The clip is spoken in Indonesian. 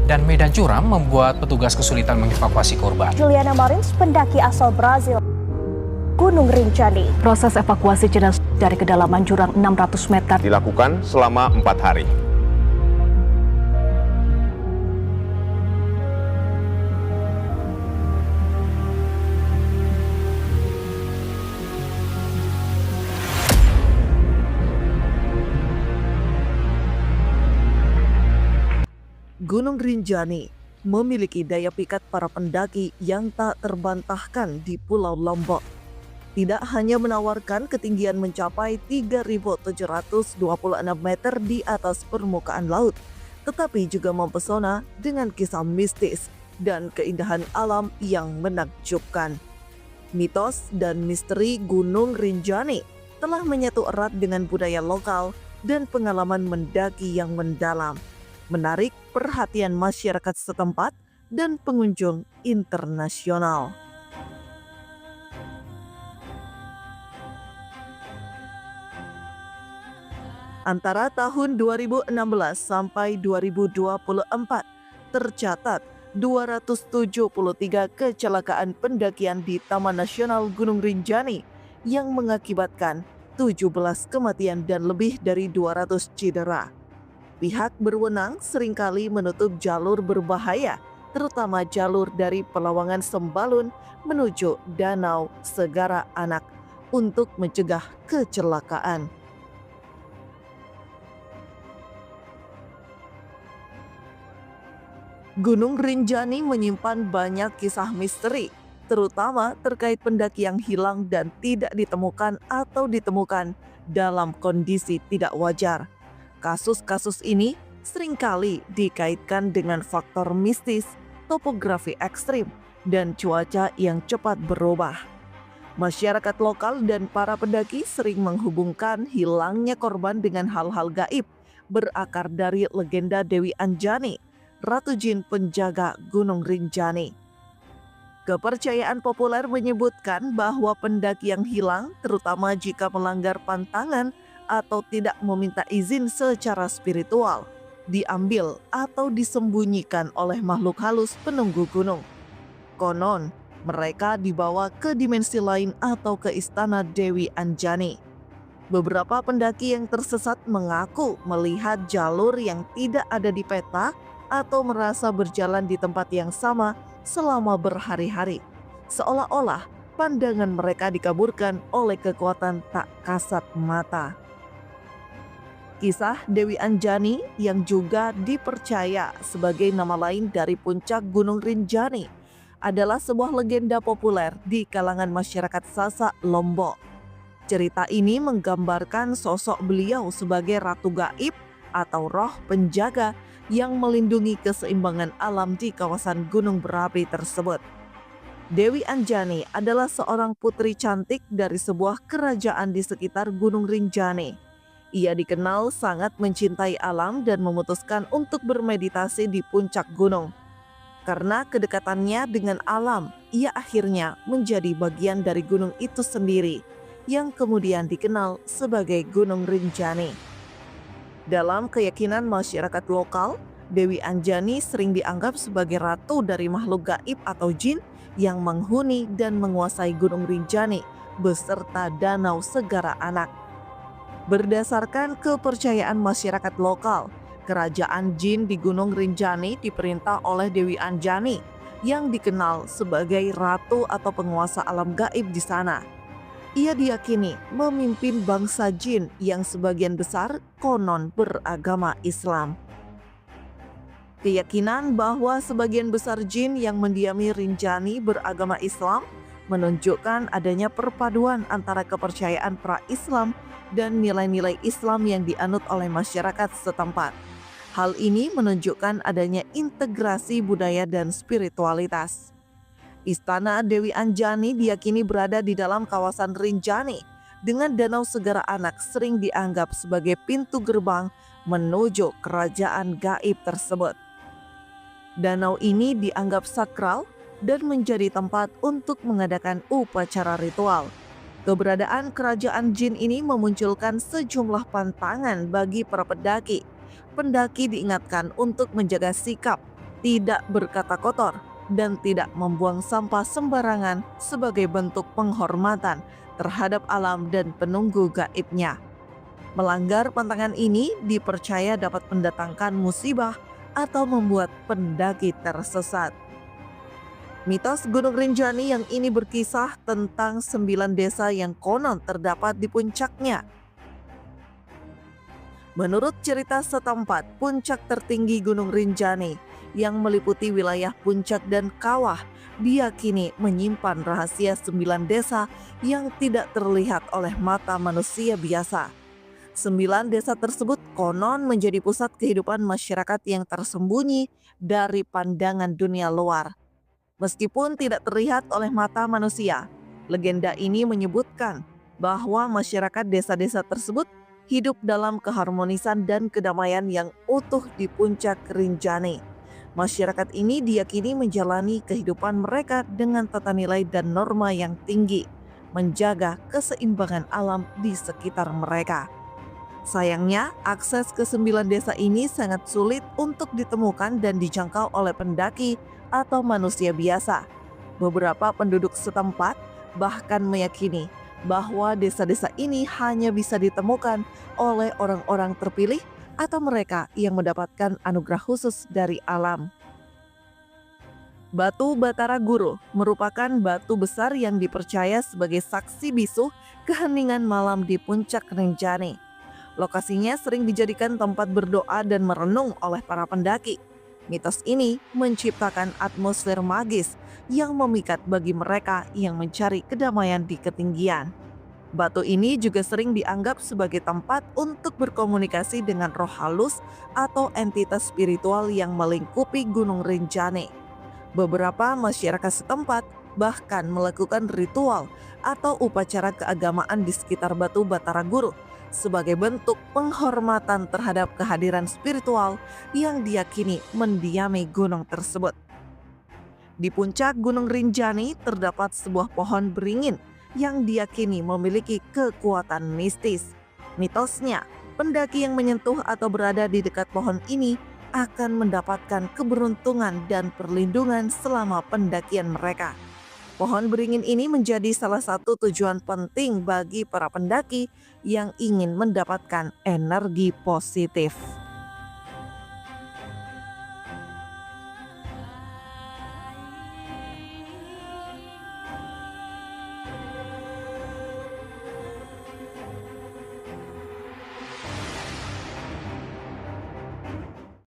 dan medan curam membuat petugas kesulitan mengevakuasi korban. Juliana Marins, pendaki asal Brazil, Gunung Rinjani. Proses evakuasi jenazah dari kedalaman jurang 600 meter dilakukan selama 4 hari. Gunung Rinjani memiliki daya pikat para pendaki yang tak terbantahkan di Pulau Lombok. Tidak hanya menawarkan ketinggian mencapai 3.726 meter di atas permukaan laut, tetapi juga mempesona dengan kisah mistis dan keindahan alam yang menakjubkan. Mitos dan misteri Gunung Rinjani telah menyatu erat dengan budaya lokal dan pengalaman mendaki yang mendalam, menarik perhatian masyarakat setempat dan pengunjung internasional. Antara tahun 2016 sampai 2024 tercatat 273 kecelakaan pendakian di Taman Nasional Gunung Rinjani yang mengakibatkan 17 kematian dan lebih dari 200 cedera. Pihak berwenang seringkali menutup jalur berbahaya, terutama jalur dari Pelawangan Sembalun menuju Danau Segara Anak untuk mencegah kecelakaan. Gunung Rinjani menyimpan banyak kisah misteri, terutama terkait pendaki yang hilang dan tidak ditemukan atau ditemukan dalam kondisi tidak wajar. Kasus-kasus ini seringkali dikaitkan dengan faktor mistis, topografi ekstrim, dan cuaca yang cepat berubah. Masyarakat lokal dan para pendaki sering menghubungkan hilangnya korban dengan hal-hal gaib, berakar dari legenda Dewi Anjani, Ratu Jin penjaga Gunung Rinjani. Kepercayaan populer menyebutkan bahwa pendaki yang hilang, terutama jika melanggar pantangan atau tidak meminta izin secara spiritual, diambil atau disembunyikan oleh makhluk halus penunggu gunung. Konon, mereka dibawa ke dimensi lain atau ke istana Dewi Anjani. Beberapa pendaki yang tersesat mengaku melihat jalur yang tidak ada di peta atau merasa berjalan di tempat yang sama selama berhari-hari, seolah-olah pandangan mereka dikaburkan oleh kekuatan tak kasat mata. Kisah Dewi Anjani yang juga dipercaya sebagai nama lain dari puncak Gunung Rinjani adalah sebuah legenda populer di kalangan masyarakat Sasak Lombok. Cerita ini menggambarkan sosok beliau sebagai ratu gaib atau roh penjaga yang melindungi keseimbangan alam di kawasan gunung berapi tersebut. Dewi Anjani adalah seorang putri cantik dari sebuah kerajaan di sekitar Gunung Rinjani. Ia dikenal sangat mencintai alam dan memutuskan untuk bermeditasi di puncak gunung. Karena kedekatannya dengan alam, ia akhirnya menjadi bagian dari gunung itu sendiri, yang kemudian dikenal sebagai Gunung Rinjani. Dalam keyakinan masyarakat lokal, Dewi Anjani sering dianggap sebagai ratu dari makhluk gaib atau jin yang menghuni dan menguasai Gunung Rinjani beserta Danau Segara Anak. Berdasarkan kepercayaan masyarakat lokal, kerajaan jin di Gunung Rinjani diperintah oleh Dewi Anjani yang dikenal sebagai ratu atau penguasa alam gaib di sana. Ia diyakini memimpin bangsa jin yang sebagian besar konon beragama Islam. Keyakinan bahwa sebagian besar jin yang mendiami Rinjani beragama Islam menunjukkan adanya perpaduan antara kepercayaan pra-Islam dan nilai-nilai Islam yang dianut oleh masyarakat setempat. Hal ini menunjukkan adanya integrasi budaya dan spiritualitas. Istana Dewi Anjani diyakini berada di dalam kawasan Rinjani, dengan Danau Segara Anak sering dianggap sebagai pintu gerbang menuju kerajaan gaib tersebut. Danau ini dianggap sakral dan menjadi tempat untuk mengadakan upacara ritual. Keberadaan kerajaan jin ini memunculkan sejumlah pantangan bagi para pendaki. Pendaki diingatkan untuk menjaga sikap, tidak berkata kotor, dan tidak membuang sampah sembarangan sebagai bentuk penghormatan terhadap alam dan penunggu gaibnya. Melanggar pantangan ini dipercaya dapat mendatangkan musibah atau membuat pendaki tersesat. Mitos Gunung Rinjani yang ini berkisah tentang 9 desa yang konon terdapat di puncaknya. Menurut cerita setempat, puncak tertinggi Gunung Rinjani yang meliputi wilayah puncak dan kawah diyakini menyimpan rahasia 9 desa yang tidak terlihat oleh mata manusia biasa. 9 desa tersebut konon menjadi pusat kehidupan masyarakat yang tersembunyi dari pandangan dunia luar. Meskipun tidak terlihat oleh mata manusia, legenda ini menyebutkan bahwa masyarakat desa-desa tersebut hidup dalam keharmonisan dan kedamaian yang utuh di puncak Rinjani. Masyarakat ini diyakini menjalani kehidupan mereka dengan tata nilai dan norma yang tinggi, menjaga keseimbangan alam di sekitar mereka. Sayangnya, akses ke 9 desa ini sangat sulit untuk ditemukan dan dijangkau oleh pendaki atau manusia biasa. Beberapa penduduk setempat bahkan meyakini bahwa desa-desa ini hanya bisa ditemukan oleh orang-orang terpilih atau mereka yang mendapatkan anugerah khusus dari alam. Batu Batara Guru merupakan batu besar yang dipercaya sebagai saksi bisu keheningan malam di puncak Rinjani. Lokasinya sering dijadikan tempat berdoa dan merenung oleh para pendaki. Mitos ini menciptakan atmosfer magis yang memikat bagi mereka yang mencari kedamaian di ketinggian. Batu ini juga sering dianggap sebagai tempat untuk berkomunikasi dengan roh halus atau entitas spiritual yang melingkupi Gunung Rinjani. Beberapa masyarakat setempat bahkan melakukan ritual atau upacara keagamaan di sekitar Batu Batara Guru sebagai bentuk penghormatan terhadap kehadiran spiritual yang diyakini mendiami gunung tersebut. Di puncak Gunung Rinjani terdapat sebuah pohon beringin yang diyakini memiliki kekuatan mistis. Mitosnya, pendaki yang menyentuh atau berada di dekat pohon ini akan mendapatkan keberuntungan dan perlindungan selama pendakian mereka. Pohon beringin ini menjadi salah satu tujuan penting bagi para pendaki yang ingin mendapatkan energi positif.